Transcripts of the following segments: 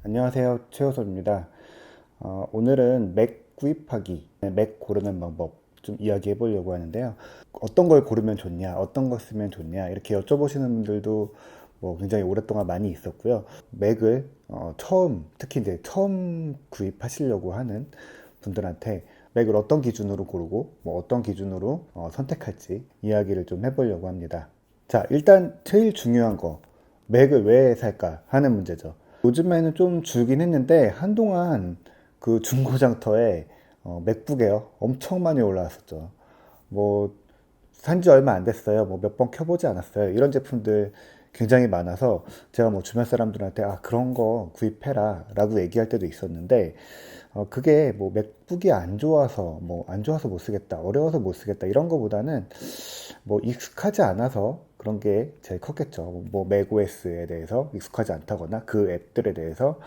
안녕하세요. 최호섭입니다. 오늘은 맥 구입하기, 맥 고르는 방법 좀 이야기해 보려고 하는데요. 어떤 걸 고르면 좋냐, 어떤 걸 쓰면 좋냐, 이렇게 여쭤보시는 분들도 뭐 굉장히 오랫동안 많이 있었고요. 맥을 특히 이제 처음 구입하시려고 하는 분들한테 맥을 어떤 기준으로 고르고, 뭐 어떤 기준으로 선택할지 이야기를 좀 해보려고 합니다. 자, 일단 제일 중요한 거, 맥을 왜 살까 하는 문제죠. 요즘에는 좀 줄긴 했는데 한동안 그 중고장터에 맥북 에어 엄청 많이 올라왔었죠. 뭐 산지 얼마 안 됐어요. 뭐 몇 번 켜보지 않았어요. 이런 제품들 굉장히 많아서 제가 뭐 주변 사람들한테 그런 거 구입해라 라고 얘기할 때도 있었는데 그게 뭐 맥북이 안 좋아서 뭐 안 좋아서 못 쓰겠다, 어려워서 못 쓰겠다 이런 거보다는 뭐 익숙하지 않아서 그런 게 제일 컸겠죠. 뭐 맥OS에 대해서 익숙하지 않다거나 그 앱들에 대해서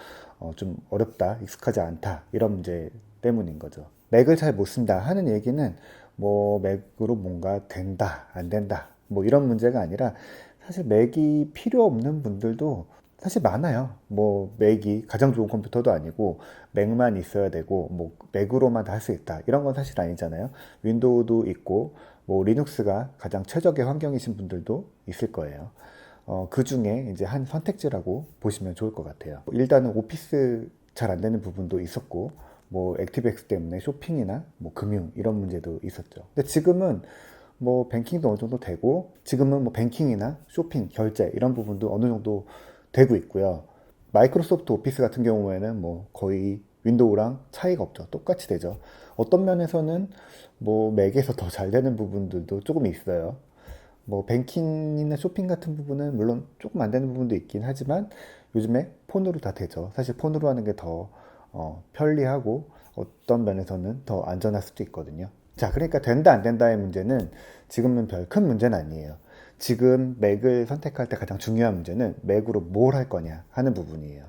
좀 어렵다, 익숙하지 않다 이런 문제 때문인 거죠. 맥을 잘 못 쓴다 하는 얘기는 뭐 맥으로 뭔가 된다, 안 된다 뭐 이런 문제가 아니라 사실 맥이 필요 없는 분들도 사실 많아요. 뭐 맥이 가장 좋은 컴퓨터도 아니고 맥만 있어야 되고 뭐 맥으로만 다 할 수 있다 이런 건 사실 아니잖아요. 윈도우도 있고 뭐 리눅스가 가장 최적의 환경이신 분들도 있을 거예요. 그 중에 이제 한 선택지라고 보시면 좋을 것 같아요. 일단은 오피스 잘 안 되는 부분도 있었고, 뭐 액티브엑스 때문에 쇼핑이나 뭐 금융 이런 문제도 있었죠. 근데 지금은 뭐 뱅킹도 어느 정도 되고, 지금은 뭐 뱅킹이나 쇼핑, 결제 이런 부분도 어느 정도 되고 있고요. 마이크로소프트 오피스 같은 경우에는 뭐 거의 윈도우랑 차이가 없죠. 똑같이 되죠. 어떤 면에서는 뭐 맥에서 더 잘 되는 부분들도 조금 있어요. 뭐 뱅킹이나 쇼핑 같은 부분은 물론 조금 안 되는 부분도 있긴 하지만 요즘에 폰으로 다 되죠. 사실 폰으로 하는 게 더 편리하고 어떤 면에서는 더 안전할 수도 있거든요. 자, 그러니까 된다 안 된다의 문제는 지금은 별 큰 문제는 아니에요. 지금 맥을 선택할 때 가장 중요한 문제는 맥으로 뭘 할 거냐 하는 부분이에요.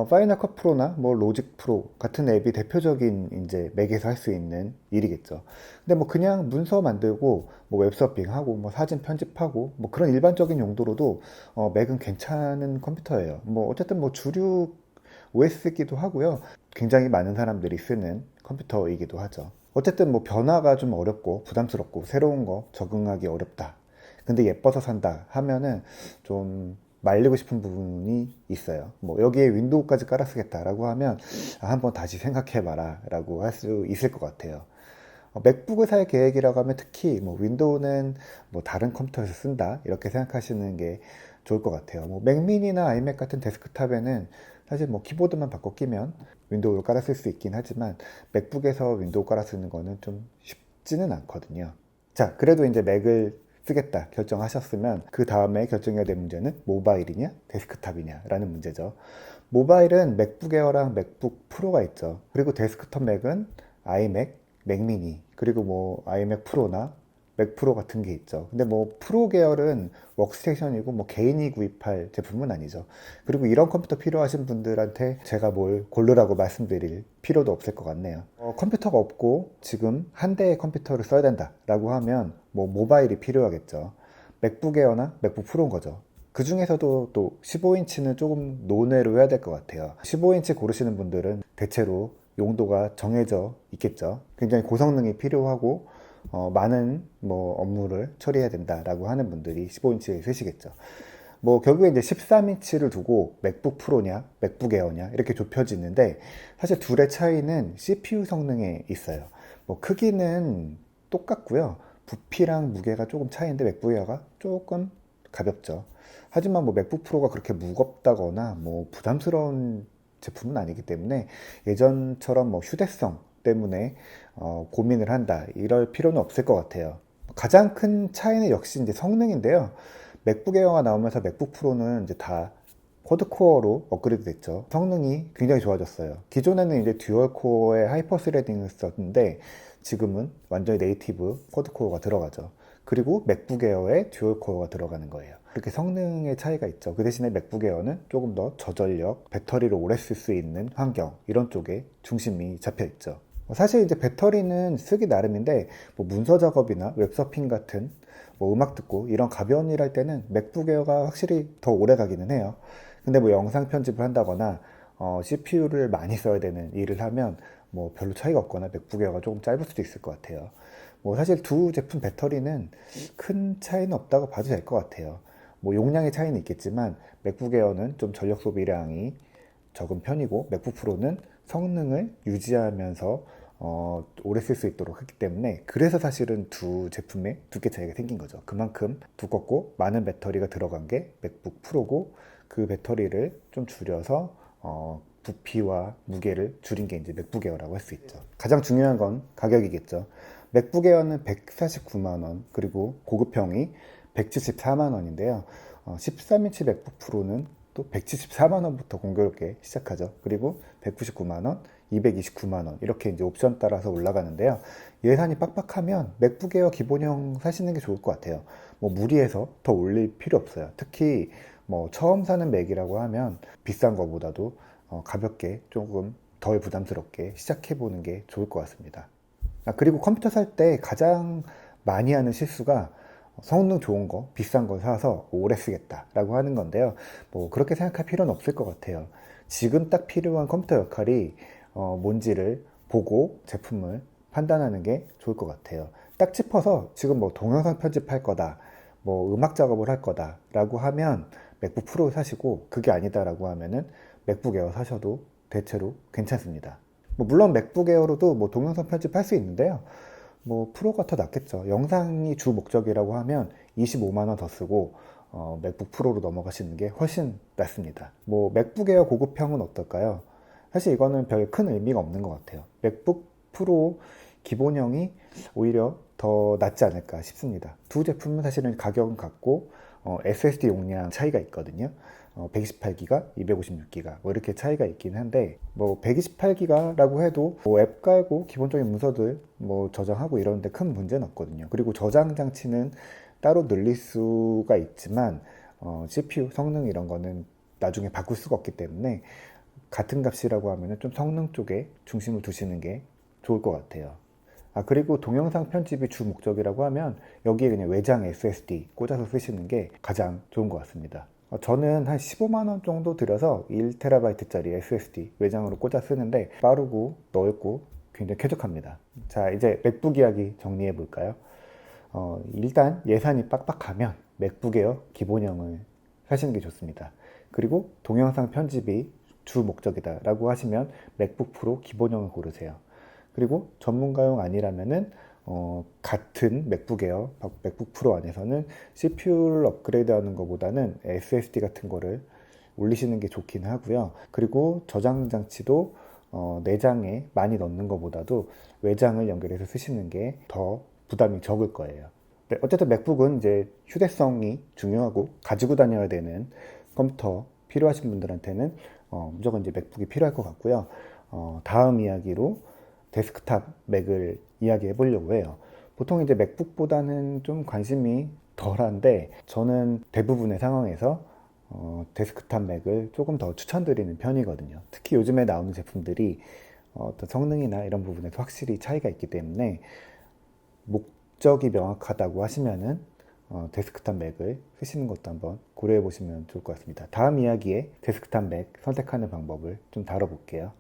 파이널 컷 프로나 뭐 로직 프로 같은 앱이 대표적인 이제 맥에서 할 수 있는 일이겠죠. 근데 뭐 그냥 문서 만들고 뭐 웹서핑하고 뭐 사진 편집하고 뭐 그런 일반적인 용도로도 맥은 괜찮은 컴퓨터예요. 뭐 어쨌든 뭐 주류 OS이기도 하고요. 굉장히 많은 사람들이 쓰는 컴퓨터이기도 하죠. 어쨌든 뭐 변화가 좀 어렵고 부담스럽고 새로운 거 적응하기 어렵다. 근데 예뻐서 산다 하면은 좀 말리고 싶은 부분이 있어요. 뭐 여기에 윈도우까지 깔아 쓰겠다라고 하면 한번 다시 생각해봐라 라고 할 수 있을 것 같아요. 맥북을 살 계획이라고 하면 특히 뭐 윈도우는 뭐 다른 컴퓨터에서 쓴다 이렇게 생각하시는 게 좋을 것 같아요. 뭐 맥미니나 아이맥 같은 데스크탑에는 사실 뭐 키보드만 바꿔 끼면 윈도우를 깔아 쓸 수 있긴 하지만 맥북에서 윈도우 깔아 쓰는 거는 좀 쉽지는 않거든요. 자, 그래도 이제 맥을 쓰겠다 결정하셨으면 그 다음에 결정해야 될 문제는 모바일이냐 데스크탑이냐 라는 문제죠. 모바일은 맥북 에어랑 맥북 프로가 있죠. 그리고 데스크톱 맥은 아이맥, 맥미니, 그리고 뭐 아이맥 프로나 맥 프로 같은 게 있죠. 근데 뭐 프로 계열은 워크스테이션이고 뭐 개인이 구입할 제품은 아니죠. 그리고 이런 컴퓨터 필요하신 분들한테 제가 뭘 고르라고 말씀드릴 필요도 없을 것 같네요. 컴퓨터가 없고 지금 한 대의 컴퓨터를 써야 된다라고 하면 뭐 모바일이 필요하겠죠. 맥북 에어나 맥북 프로인 거죠. 그 중에서도 또 15인치는 조금 논외로 해야 될 것 같아요. 15인치 고르시는 분들은 대체로 용도가 정해져 있겠죠. 굉장히 고성능이 필요하고 많은 뭐 업무를 처리해야 된다라고 하는 분들이 15인치에 쓰시겠죠. 뭐 결국에 이제 13인치를 두고 맥북 프로냐, 맥북 에어냐 이렇게 좁혀지는데 사실 둘의 차이는 CPU 성능에 있어요. 뭐 크기는 똑같고요. 부피랑 무게가 조금 차이인데 맥북 에어가 조금 가볍죠. 하지만 뭐 맥북 프로가 그렇게 무겁다거나 뭐 부담스러운 제품은 아니기 때문에 예전처럼 뭐 휴대성 때문에 고민을 한다 이럴 필요는 없을 것 같아요. 가장 큰 차이는 역시 이제 성능인데요. 맥북 에어가 나오면서 맥북 프로는 이제 다 쿼드코어로 업그레이드 됐죠. 성능이 굉장히 좋아졌어요. 기존에는 이제 듀얼 코어의 하이퍼 스레딩을 썼는데 지금은 완전히 네이티브 쿼드코어가 들어가죠. 그리고 맥북 에어에 듀얼 코어가 들어가는 거예요. 그렇게 성능의 차이가 있죠. 그 대신에 맥북 에어는 조금 더 저전력, 배터리를 오래 쓸 수 있는 환경 이런 쪽에 중심이 잡혀 있죠. 사실 이제 배터리는 쓰기 나름인데 뭐 문서 작업이나 웹서핑 같은 뭐 음악 듣고 이런 가벼운 일 할 때는 맥북 에어가 확실히 더 오래 가기는 해요. 근데 뭐 영상 편집을 한다거나 CPU를 많이 써야 되는 일을 하면 뭐 별로 차이가 없거나 맥북 에어가 조금 짧을 수도 있을 것 같아요. 뭐 사실 두 제품 배터리는 큰 차이는 없다고 봐도 될 것 같아요. 뭐 용량의 차이는 있겠지만 맥북 에어는 좀 전력 소비량이 적은 편이고 맥북 프로는 성능을 유지하면서 오래 쓸 수 있도록 했기 때문에 그래서 사실은 두 제품의 두께 차이가 생긴 거죠. 그만큼 두껍고 많은 배터리가 들어간 게 맥북 프로고 그 배터리를 좀 줄여서 부피와 무게를 줄인 게 이제 맥북 에어라고 할 수 있죠. 가장 중요한 건 가격이겠죠. 맥북 에어는 149만 원, 그리고 고급형이 174만 원인데요. 13인치 맥북 프로는 또 174만 원부터 공교롭게 시작하죠. 그리고 199만 원, 229만 원 이렇게 이제 옵션 따라서 올라가는데요. 예산이 빡빡하면 맥북 에어 기본형 사시는 게 좋을 것 같아요. 뭐 무리해서 더 올릴 필요 없어요. 특히 뭐 처음 사는 맥이라고 하면 비싼 거보다도 가볍게 조금 덜 부담스럽게 시작해 보는 게 좋을 것 같습니다. 그리고 컴퓨터 살 때 가장 많이 하는 실수가 성능 좋은 거, 비싼 걸 사서 오래 쓰겠다라고 하는 건데요. 뭐 그렇게 생각할 필요는 없을 것 같아요. 지금 딱 필요한 컴퓨터 역할이 뭔지를 보고 제품을 판단하는 게 좋을 것 같아요. 딱 짚어서 지금 뭐 동영상 편집할 거다, 뭐 음악 작업을 할 거다라고 하면 맥북 프로 사시고, 그게 아니다라고 하면은 맥북 에어 사셔도 대체로 괜찮습니다. 뭐 물론 맥북 에어로도 뭐 동영상 편집할 수 있는데요. 뭐 프로가 더 낫겠죠. 영상이 주 목적이라고 하면 25만 원 더 쓰고 맥북 프로로 넘어가시는 게 훨씬 낫습니다. 뭐 맥북 에어 고급형은 어떨까요? 사실 이거는 별 큰 의미가 없는 것 같아요. 맥북 프로 기본형이 오히려 더 낫지 않을까 싶습니다. 두 제품은 사실은 가격은 같고 SSD 용량 차이가 있거든요. 128기가, 256기가 뭐 이렇게 차이가 있긴 한데, 뭐 128기가라고 해도 뭐 앱 깔고 기본적인 문서들 뭐 저장하고 이러는데 큰 문제는 없거든요. 그리고 저장 장치는 따로 늘릴 수가 있지만 CPU 성능 이런 거는 나중에 바꿀 수가 없기 때문에 같은 값이라고 하면 좀 성능 쪽에 중심을 두시는 게 좋을 것 같아요. 그리고 동영상 편집이 주 목적이라고 하면 여기에 그냥 외장 SSD 꽂아서 쓰시는 게 가장 좋은 것 같습니다. 저는 한 15만 원 정도 들여서 1TB짜리 SSD 외장으로 꽂아 쓰는데 빠르고 넓고 굉장히 쾌적합니다. 자, 이제 맥북 이야기 정리해 볼까요? 일단 예산이 빡빡하면 맥북 에어 기본형을 사시는 게 좋습니다. 그리고 동영상 편집이 주 목적이다 라고 하시면 맥북 프로 기본형을 고르세요. 그리고 전문가용 아니라면은 같은 맥북 에어, 맥북 프로 안에서는 CPU를 업그레이드 하는 것보다는 SSD 같은 거를 올리시는 게 좋긴 하고요. 그리고 저장 장치도 내장에 많이 넣는 것보다도 외장을 연결해서 쓰시는 게 더 부담이 적을 거예요. 네, 어쨌든 맥북은 이제 휴대성이 중요하고 가지고 다녀야 되는 컴퓨터 필요하신 분들한테는 무조건 이제 맥북이 필요할 것 같고요. 다음 이야기로 데스크탑 맥을 이야기해 보려고 해요. 보통 이제 맥북보다는 좀 관심이 덜한데, 저는 대부분의 상황에서 데스크탑 맥을 조금 더 추천드리는 편이거든요. 특히 요즘에 나오는 제품들이 어떤 성능이나 이런 부분에서 확실히 차이가 있기 때문에 목적이 명확하다고 하시면은 데스크탑 맥을 쓰시는 것도 한번 고려해 보시면 좋을 것 같습니다. 다음 이야기에 데스크탑 맥 선택하는 방법을 좀 다뤄볼게요.